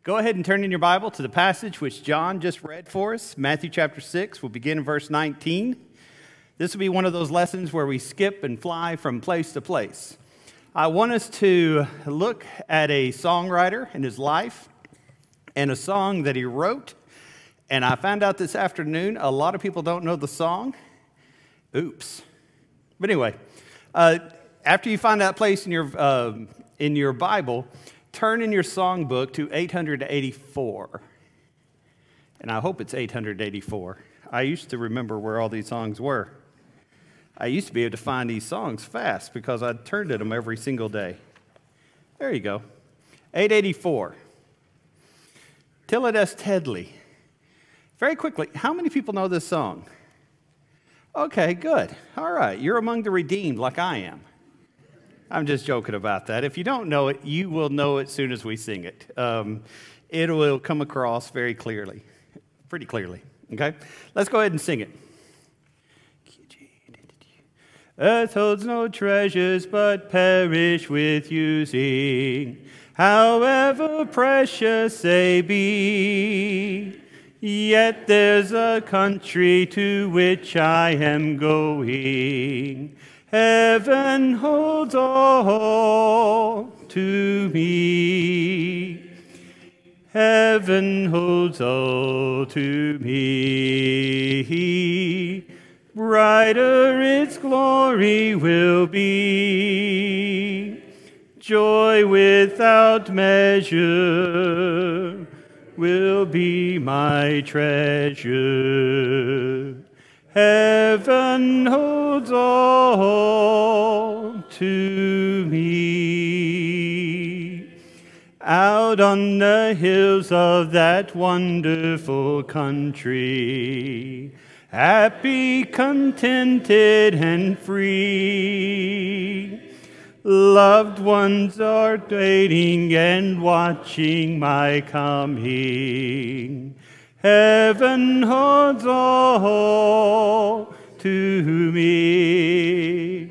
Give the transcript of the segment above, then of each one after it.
Go ahead and turn in your Bible to the passage which John just read for us, Matthew chapter 6. We'll begin in verse 19. This will be one of those lessons where we skip and fly from place to place. I want us to look at a songwriter and his life and a song that he wrote. And I found out this afternoon, a lot of people don't know the song. Oops. But anyway, after you find that place in your Bible, turn in your songbook to 884. And I hope it's 884. I used to remember where all these songs were. I used to be able to find these songs fast because I turned at them every single day. There you go. 884. Tillit S Teddlie. Very quickly, how many people know this song? Okay, good. All right, you're among the redeemed like I am. I'm just joking about that. If you don't know it, you will know it as soon as we sing it. It will come across very clearly, pretty clearly. Okay? Let's go ahead and sing it. Earth holds no treasures but perish with using, however precious they be. Yet there's a country to which I am going. Heaven holds all to me. Heaven holds all to me. Brighter its glory will be. Joy without measure will be my treasure. Heaven holds all to me. Out on the hills of that wonderful country, happy, contented, and free, loved ones are waiting and watching my coming. Heaven holds all to me.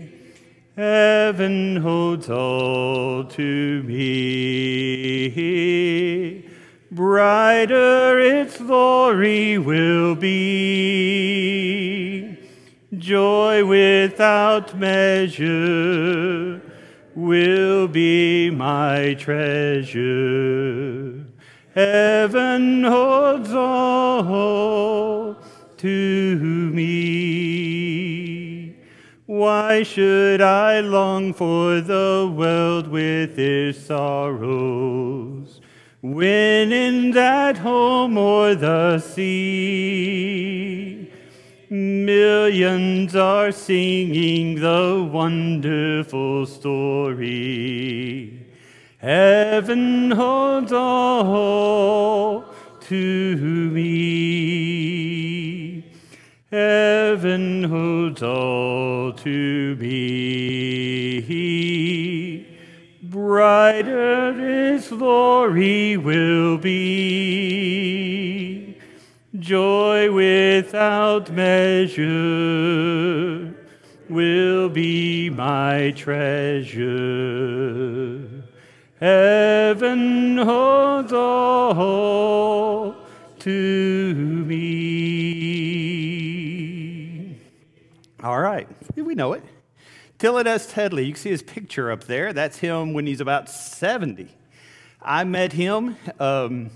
Heaven holds all to me. Brighter its glory will be. Joy without measure will be my treasure. Heaven holds all to me. Why should I long for the world with its sorrows, when in that home o'er the sea, millions are singing the wonderful story? Heaven holds all to me. Heaven holds all to me. Brighter its glory will be. Joy without measure will be my treasure. Heaven holds all to me. All right, we know it. Tillit S Teddlie, you can see his picture up there. That's him when he's about 70. I met him.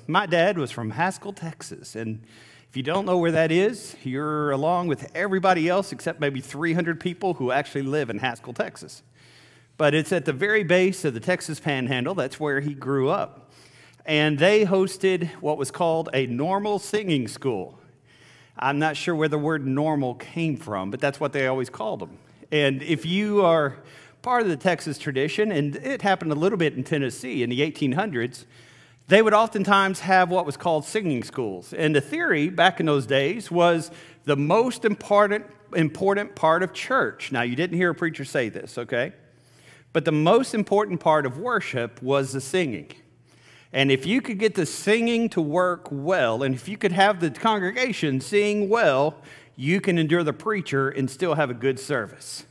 My dad was from Haskell, Texas, and if you don't know where that is, you're along with everybody else except maybe 300 people who actually live in Haskell, Texas. But it's at the very base of the Texas Panhandle. That's where he grew up. And they hosted what was called a normal singing school. I'm not sure where the word normal came from, but that's what they always called them. And if you are part of the Texas tradition, and it happened a little bit in Tennessee in the 1800s, they would oftentimes have what was called singing schools. And the theory back in those days was the most important part of church. Now, you didn't hear a preacher say this, okay? But the most important part of worship was the singing. And if you could get the singing to work well, and if you could have the congregation sing well, you can endure the preacher and still have a good service.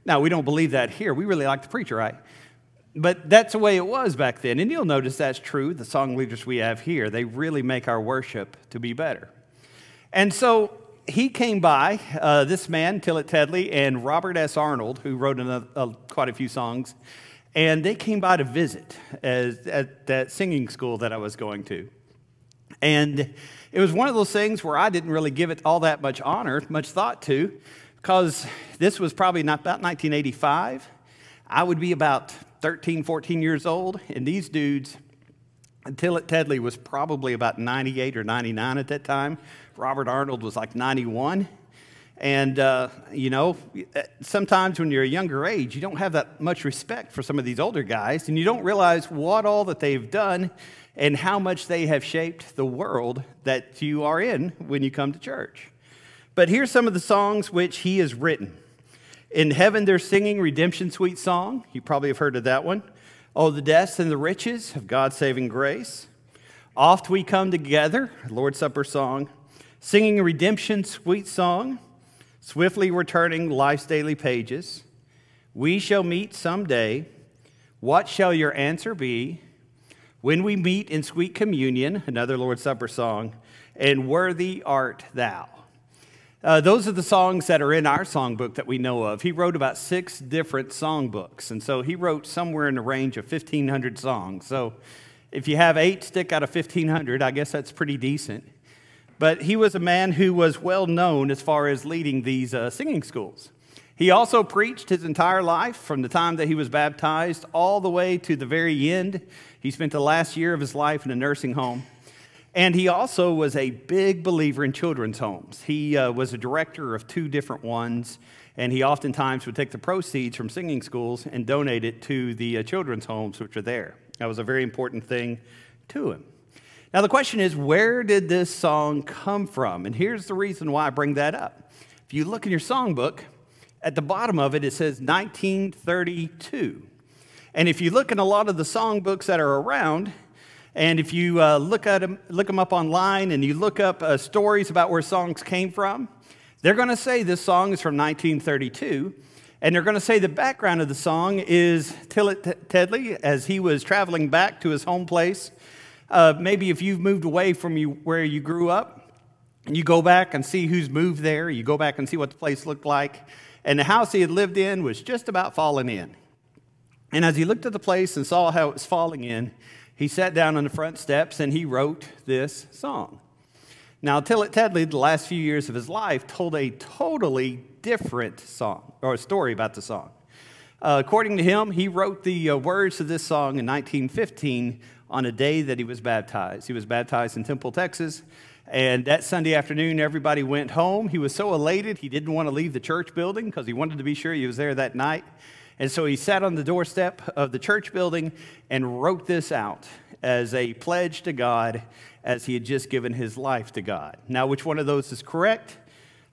Now, we don't believe that here. We really like the preacher, right? But that's the way it was back then. And you'll notice that's true. The song leaders we have here, they really make our worship to be better. And so he came by, this man, Tillit S Teddlie, and Robert S. Arnold, who wrote quite a few songs, and they came by to visit at that singing school that I was going to. And it was one of those things where I didn't really give it all that much honor, much thought to, because this was probably about 1985. I would be about 13, 14 years old, and these dudes, Tillit S Teddlie was probably about 98 or 99 at that time. Robert Arnold was like 91. And, sometimes when you're a younger age, you don't have that much respect for some of these older guys, and you don't realize what all that they've done and how much they have shaped the world that you are in when you come to church. But here's some of the songs which he has written. In Heaven They're Singing Redemption Sweet Song. You probably have heard of that one. Oh, the Deaths and the Riches of God's Saving Grace. Oft We Come Together, Lord's Supper Song. Singing Redemption Sweet Song. Swiftly Returning Life's Daily Pages. We Shall Meet Someday. What Shall Your Answer Be? When We Meet in Sweet Communion, another Lord's Supper song. And Worthy Art Thou. Those are the songs that are in our songbook that we know of. He wrote about 6 different songbooks, and so he wrote somewhere in the range of 1,500 songs. So if you have 8 stick out of 1,500, I guess that's pretty decent. But he was a man who was well known as far as leading these singing schools. He also preached his entire life from the time that he was baptized all the way to the very end. He spent the last year of his life in a nursing home. And he also was a big believer in children's homes. He was a director of 2 different ones, and he oftentimes would take the proceeds from singing schools and donate it to the children's homes which are there. That was a very important thing to him. Now the question is, where did this song come from? And here's the reason why I bring that up. If you look in your songbook, at the bottom of it, it says 1932. And if you look in a lot of the songbooks that are around, and if you look them up online and you look up stories about where songs came from, they're going to say this song is from 1932, and they're going to say the background of the song is Tillit S Teddlie as he was traveling back to his home place. Maybe if you've moved away from where you grew up, and you go back and see who's moved there, you go back and see what the place looked like, and the house he had lived in was just about falling in. And as he looked at the place and saw how it was falling in, he sat down on the front steps and he wrote this song. Now, Tillit S Teddlie, the last few years of his life, told a totally different song, or a story about the song. According to him, he wrote the words to this song in 1915 on a day that he was baptized. He was baptized in Temple, Texas, and that Sunday afternoon, everybody went home. He was so elated, he didn't want to leave the church building because he wanted to be sure he was there that night. And so he sat on the doorstep of the church building and wrote this out as a pledge to God as he had just given his life to God. Now, which one of those is correct?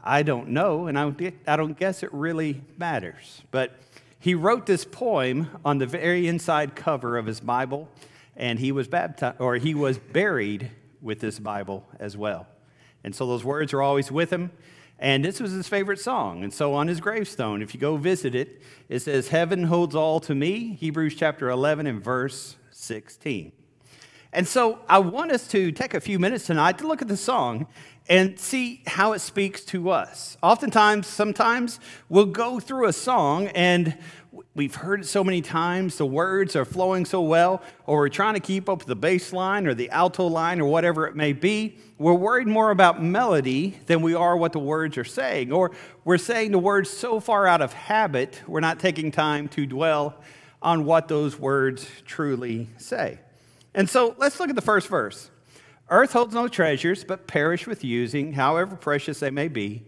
I don't know, and I don't guess it really matters. But he wrote this poem on the very inside cover of his Bible, and he was buried with this Bible as well. And so those words are always with him. And this was his favorite song. And so on his gravestone, if you go visit it, it says, "Heaven holds all to me," Hebrews chapter 11 and verse 16. And so I want us to take a few minutes tonight to look at the song and see how it speaks to us. Sometimes we'll go through a song and we've heard it so many times, the words are flowing so well, or we're trying to keep up with the bass line or the alto line or whatever it may be. We're worried more about melody than we are what the words are saying, or we're saying the words so far out of habit, we're not taking time to dwell on what those words truly say. And so let's look at the first verse. "Earth holds no treasures, but perish with using, however precious they may be.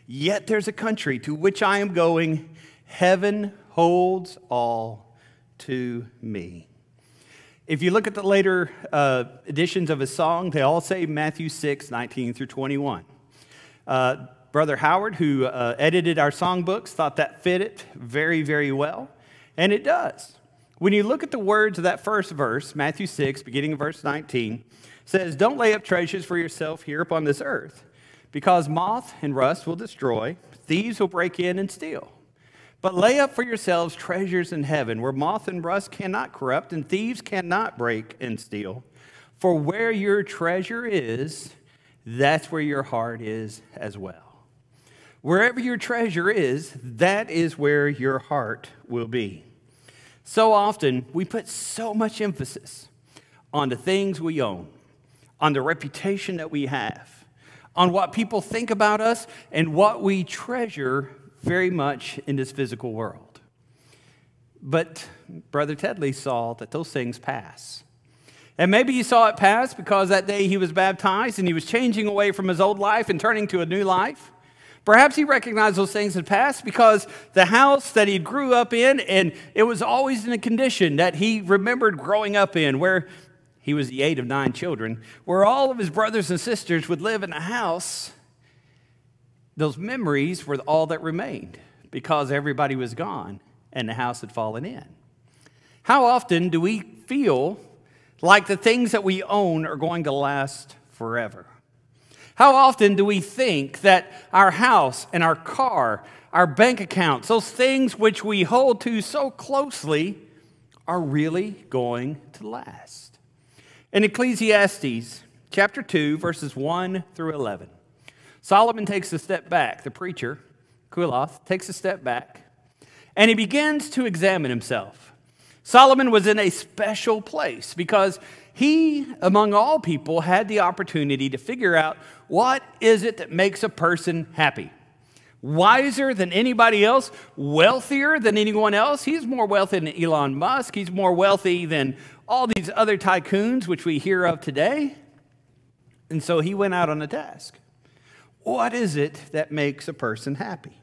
Yet there's a country to which I am going. Heaven holds all to me." If you look at the later editions of his song, they all say Matthew 6, 19 through 21. Brother Howard, who edited our songbooks, thought that fit it very, very well, and it does. When you look at the words of that first verse, Matthew 6, beginning of verse 19, says, "Don't lay up treasures for yourself here upon this earth, because moth and rust will destroy, thieves will break in and steal. But lay up for yourselves treasures in heaven, where moth and rust cannot corrupt, and thieves cannot break and steal. For where your treasure is, that's where your heart is as well. Wherever your treasure is, that is where your heart will be. So often, we put so much emphasis on the things we own, on the reputation that we have, on what people think about us, and what we treasure very much in this physical world. But Brother Teddlie saw that those things pass. And maybe he saw it pass because that day he was baptized and he was changing away from his old life and turning to a new life. Perhaps he recognized those things had passed because the house that he grew up in, and it was always in a condition that he remembered growing up in, where he was the 8th of 9 children, where all of his brothers and sisters would live in a house. Those memories were all that remained because everybody was gone and the house had fallen in. How often do we feel like the things that we own are going to last forever? How often do we think that our house and our car, our bank accounts, those things which we hold to so closely are really going to last? In Ecclesiastes chapter 2, verses 1 through 11, Solomon takes a step back. The preacher, Kuloth, takes a step back, and he begins to examine himself. Solomon was in a special place because he, among all people, had the opportunity to figure out what is it that makes a person happy. Wiser than anybody else, wealthier than anyone else. He's more wealthy than Elon Musk. He's more wealthy than all these other tycoons which we hear of today. And so he went out on a task. What is it that makes a person happy?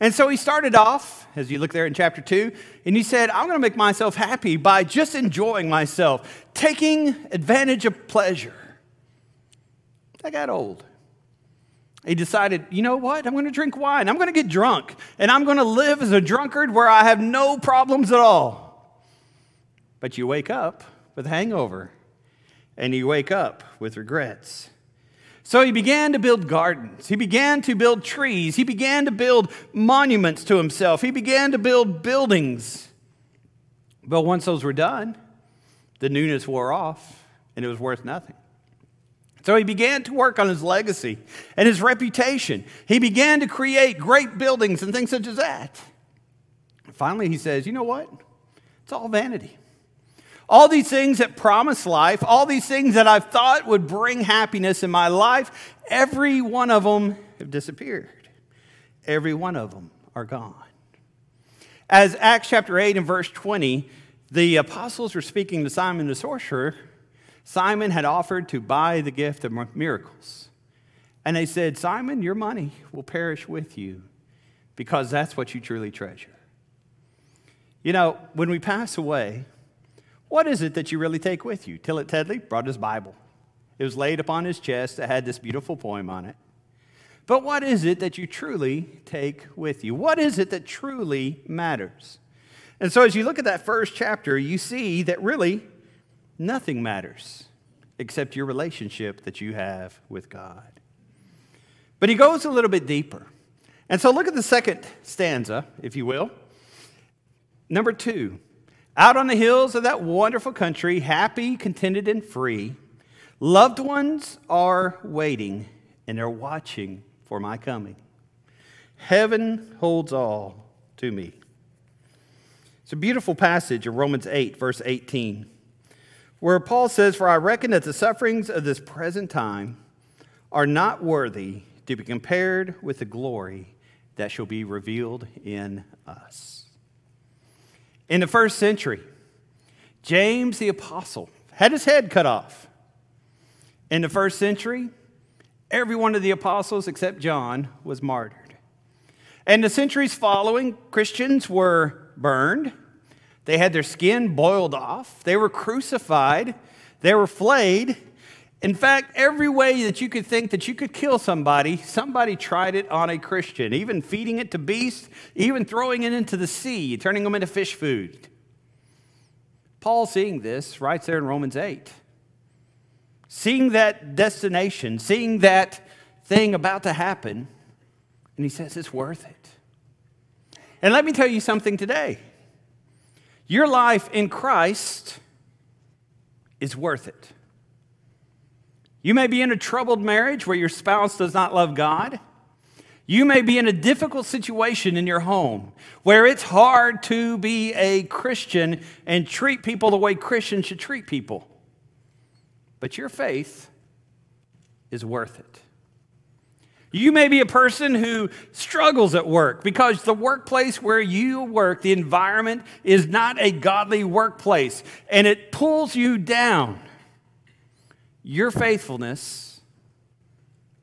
And so he started off, as you look there in chapter 2, and he said, I'm going to make myself happy by just enjoying myself, taking advantage of pleasure. That got old. He decided, you know what? I'm going to drink wine. I'm going to get drunk, and I'm going to live as a drunkard where I have no problems at all. But you wake up with a hangover, and you wake up with regrets. So he began to build gardens. He began to build trees. He began to build monuments to himself. He began to build buildings. But once those were done, the newness wore off, and it was worth nothing. So he began to work on his legacy and his reputation. He began to create great buildings and things such as that. And finally, he says, you know what? It's all vanity. All these things that promise life, all these things that I've thought would bring happiness in my life, every one of them have disappeared. Every one of them are gone. As Acts chapter 8 and verse 20, the apostles were speaking to Simon the sorcerer. Simon had offered to buy the gift of miracles. And they said, Simon, your money will perish with you because that's what you truly treasure. You know, when we pass away, what is it that you really take with you? Tillit Teddlie brought his Bible. It was laid upon his chest. It had this beautiful poem on it. But what is it that you truly take with you? What is it that truly matters? And so as you look at that first chapter, you see that really nothing matters except your relationship that you have with God. But he goes a little bit deeper. And so look at the second stanza, if you will. Number 2. Out on the hills of that wonderful country, happy, contented, and free, loved ones are waiting, and they're watching for my coming. Heaven holds all to me. It's a beautiful passage of Romans 8, verse 18, where Paul says, For I reckon that the sufferings of this present time are not worthy to be compared with the glory that shall be revealed in us. In the first century, James the apostle had his head cut off. In the first century, every one of the apostles except John was martyred. And the centuries following, Christians were burned. They had their skin boiled off. They were crucified. They were flayed. In fact, every way that you could think that you could kill somebody, somebody tried it on a Christian, even feeding it to beasts, even throwing it into the sea, turning them into fish food. Paul, seeing this, writes there in Romans 8, seeing that destination, seeing that thing about to happen, and he says it's worth it. And let me tell you something today. Your life in Christ is worth it. You may be in a troubled marriage where your spouse does not love God. You may be in a difficult situation in your home where it's hard to be a Christian and treat people the way Christians should treat people. But your faith is worth it. You may be a person who struggles at work because the workplace where you work, the environment is not a godly workplace and it pulls you down. Your faithfulness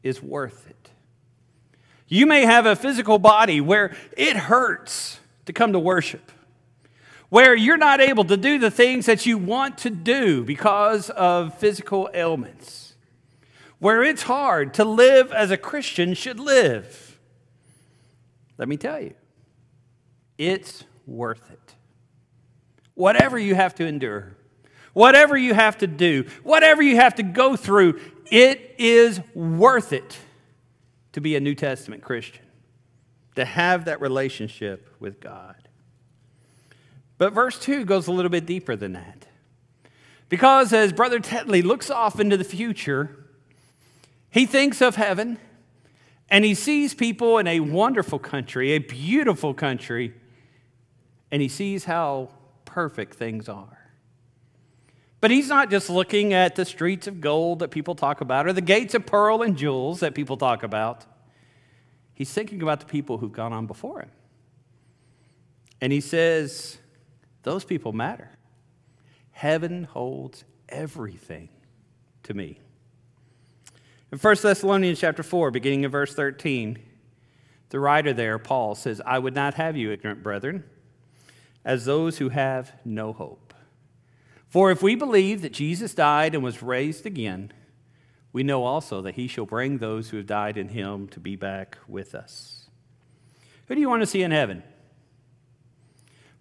is worth it. You may have a physical body where it hurts to come to worship, where you're not able to do the things that you want to do because of physical ailments, where it's hard to live as a Christian should live. Let me tell you, it's worth it. Whatever you have to endure, whatever you have to do, whatever you have to go through, it is worth it to be a New Testament Christian, to have that relationship with God. But verse 2 goes a little bit deeper than that. Because as Brother Teddlie looks off into the future, he thinks of heaven, and he sees people in a wonderful country, a beautiful country, and he sees how perfect things are. But he's not just looking at the streets of gold that people talk about or the gates of pearl and jewels that people talk about. He's thinking about the people who've gone on before him. And he says, those people matter. Heaven holds everything to me. In 1 Thessalonians chapter 4, beginning in verse 13, the writer there, Paul, says, I would not have you, ignorant brethren, as those who have no hope. For if we believe that Jesus died and was raised again, we know also that he shall bring those who have died in him to be back with us. Who do you want to see in heaven?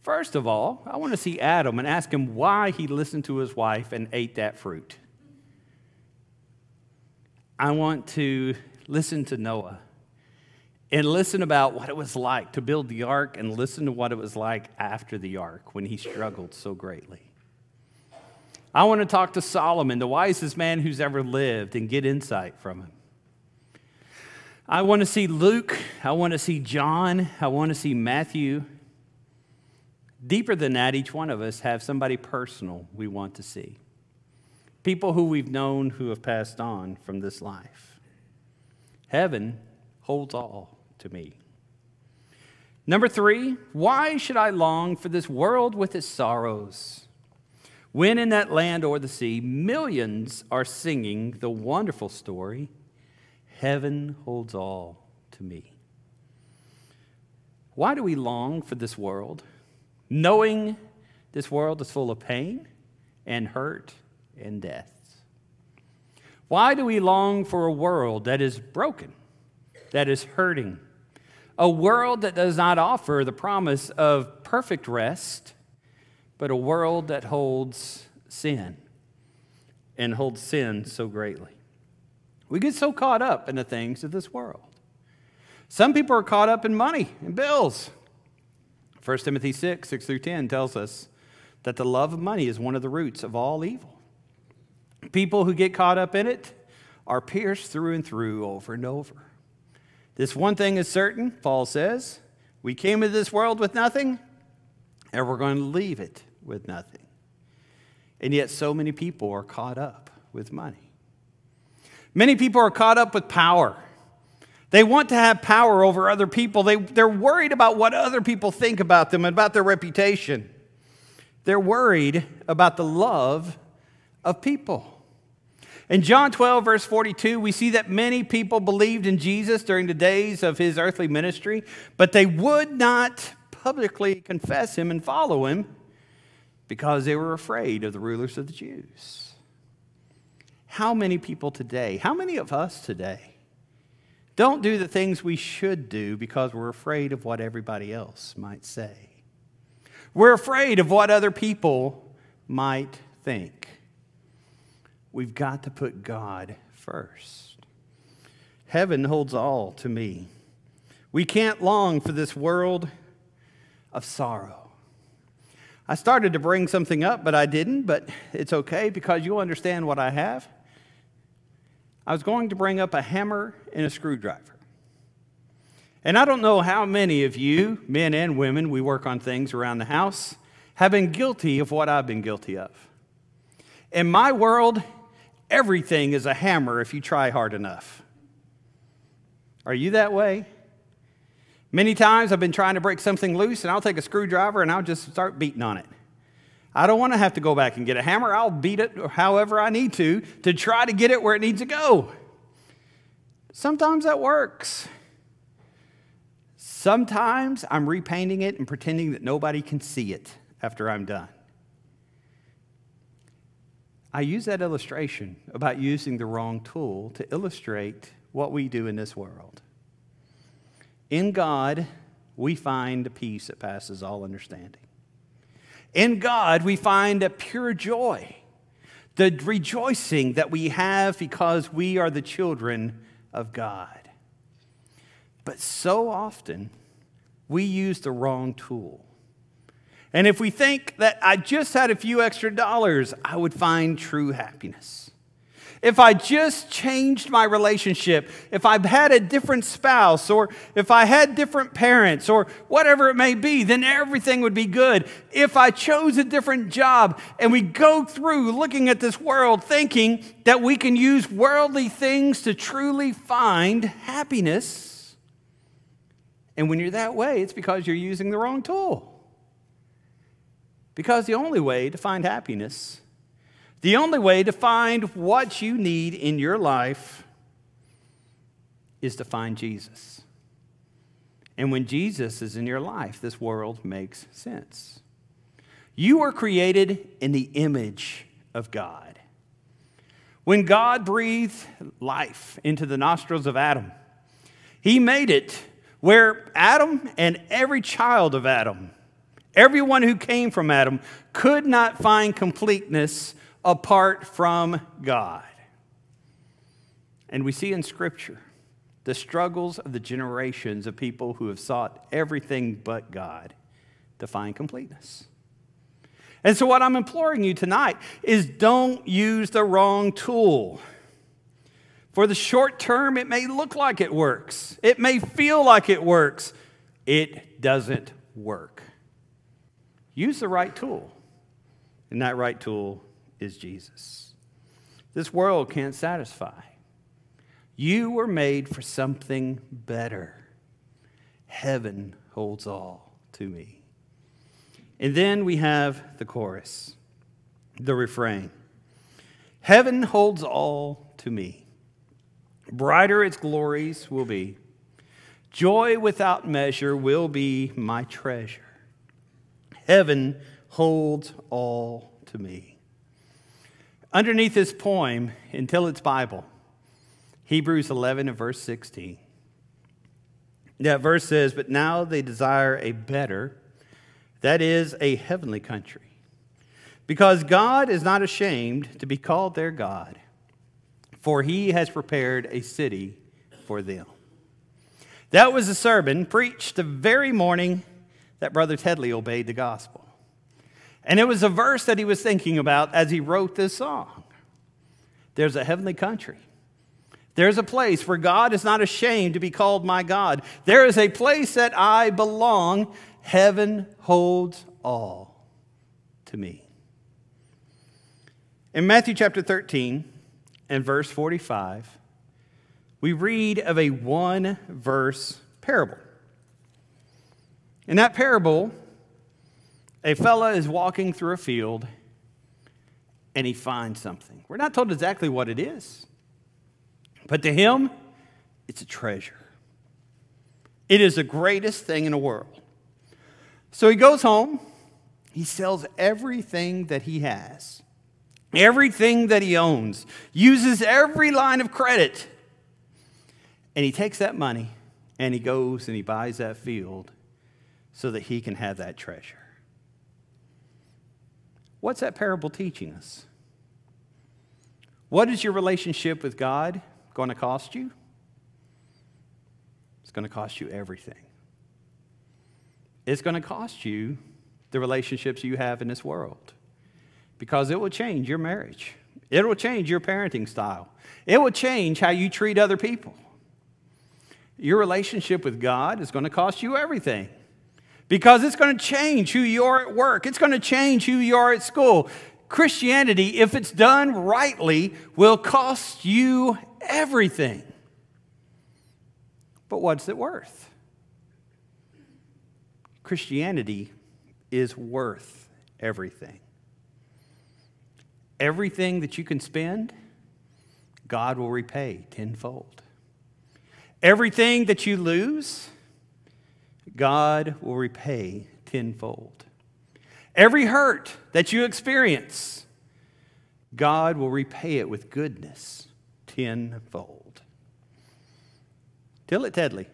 First of all, I want to see Adam and ask him why he listened to his wife and ate that fruit. I want to listen to Noah and listen about what it was like to build the ark and listen to what it was like after the ark when he struggled so greatly. I want to talk to Solomon, the wisest man who's ever lived, and get insight from him. I want to see Luke. I want to see John. I want to see Matthew. Deeper than that, each one of us have somebody personal we want to see. People who we've known who have passed on from this life. Heaven holds all to me. Number 3, why should I long for this world with its sorrows? When in that land or the sea, millions are singing the wonderful story, heaven holds all to me. Why do we long for this world, knowing this world is full of pain and hurt and death? Why do we long for a world that is broken, that is hurting, a world that does not offer the promise of perfect rest, but a world that holds sin and holds sin so greatly? We get so caught up in the things of this world. Some people are caught up in money and bills. 1 Timothy 6 through 10 tells us that the love of money is one of the roots of all evil. People who get caught up in it are pierced through and through over and over. This one thing is certain, Paul says, we came into this world with nothing, and we're going to leave it with nothing. And yet so many people are caught up with money. Many people are caught up with power. They want to have power over other people. They're worried about what other people think about them and about their reputation. They're worried about the love of people. In John 12, verse 42, we see that many people believed in Jesus during the days of his earthly ministry, but they would not publicly confess him and follow him because they were afraid of the rulers of the Jews. How many people today, how many of us today, don't do the things we should do because we're afraid of what everybody else might say? We're afraid of what other people might think. We've got to put God first. Heaven holds all to me. We can't long for this world of sorrow. I started to bring something up, but I didn't, but it's okay because you'll understand what I have. I was going to bring up a hammer and a screwdriver. And I don't know how many of you, men and women, we work on things around the house, have been guilty of what I've been guilty of. In my world, everything is a hammer if you try hard enough. Are you that way? Many times I've been trying to break something loose, and I'll take a screwdriver and I'll just start beating on it. I don't want to have to go back and get a hammer. I'll beat it however I need to try to get it where it needs to go. Sometimes that works. Sometimes I'm repainting it and pretending that nobody can see it after I'm done. I use that illustration about using the wrong tool to illustrate what we do in this world. In God, we find a peace that passes all understanding. In God, we find a pure joy, the rejoicing that we have because we are the children of God. But so often, we use the wrong tool. And if we think that I just had a few extra dollars, I would find true happiness. If I just changed my relationship, if I had a different spouse, or if I had different parents, or whatever it may be, then everything would be good. If I chose a different job, and we go through looking at this world thinking that we can use worldly things to truly find happiness, and when you're that way, it's because you're using the wrong tool. Because the only way to find happiness, the only way to find what you need in your life is to find Jesus. And when Jesus is in your life, this world makes sense. You were created in the image of God. When God breathed life into the nostrils of Adam, he made it where Adam and every child of Adam, everyone who came from Adam, could not find completeness apart from God. And we see in Scripture the struggles of the generations of people who have sought everything but God to find completeness. And so what I'm imploring you tonight is don't use the wrong tool. For the short term, it may look like it works. It may feel like it works. It doesn't work. Use the right tool. And that right tool is Jesus. This world can't satisfy. You were made for something better. Heaven holds all to me. And then we have the chorus, the refrain. Heaven holds all to me. Brighter its glories will be. Joy without measure will be my treasure. Heaven holds all to me. Underneath this poem, in Tillit's Bible, Hebrews 11 and verse 16. That verse says, but now they desire a better, that is, a heavenly country. Because God is not ashamed to be called their God, for he has prepared a city for them. That was a sermon preached the very morning that Brother Teddlie obeyed the gospel. And it was a verse that he was thinking about as he wrote this song. There's a heavenly country. There's a place where God is not ashamed to be called my God. There is a place that I belong. Heaven holds all to me. In Matthew chapter 13 and verse 45, we read of a one-verse parable. In that parable, a fella is walking through a field and he finds something. We're not told exactly what it is, but to him, it's a treasure. It is the greatest thing in the world. So he goes home, he sells everything that he has, everything that he owns, uses every line of credit, and he takes that money and he goes and he buys that field so that he can have that treasure. What's that parable teaching us? What is your relationship with God going to cost you? It's going to cost you everything. it's going to cost you the relationships you have in this world, because it will change your marriage. It will change your parenting style. It will change how you treat other people. Your relationship with God is going to cost you everything, because it's going to change who you are at work. It's going to change who you are at school. Christianity, if it's done rightly, will cost you everything. But what's it worth? Christianity is worth everything. Everything that you can spend, God will repay tenfold. Everything that you lose, God will repay tenfold. Every hurt that you experience, God will repay it with goodness tenfold. Tillit Teddlie,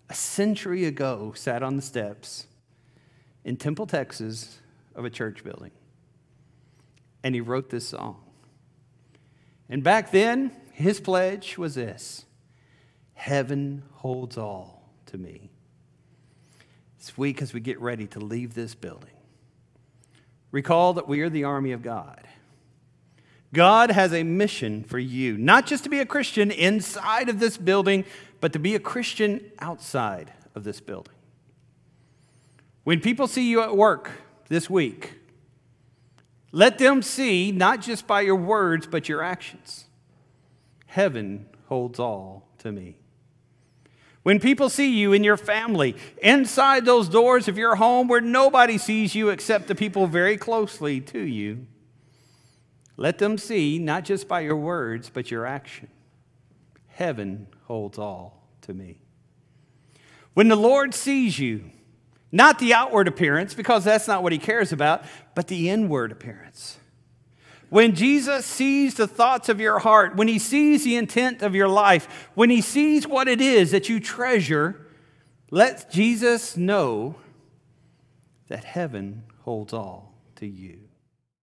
a century ago, sat on the steps in Temple, Texas, of a church building, and he wrote this song. And back then, his pledge was this: heaven holds all to me. This week, as we get ready to leave this building, recall that we are the army of God. God has a mission for you, not just to be a Christian inside of this building, but to be a Christian outside of this building. When people see you at work this week, let them see, not just by your words, but your actions. Heaven holds all to me. When people see you in your family, inside those doors of your home where nobody sees you except the people very closely to you, let them see, not just by your words, but your action. Heaven holds all to me. When the Lord sees you, not the outward appearance, because that's not what he cares about, but the inward appearance. When Jesus sees the thoughts of your heart, when he sees the intent of your life, when he sees what it is that you treasure, let Jesus know that heaven holds all to you.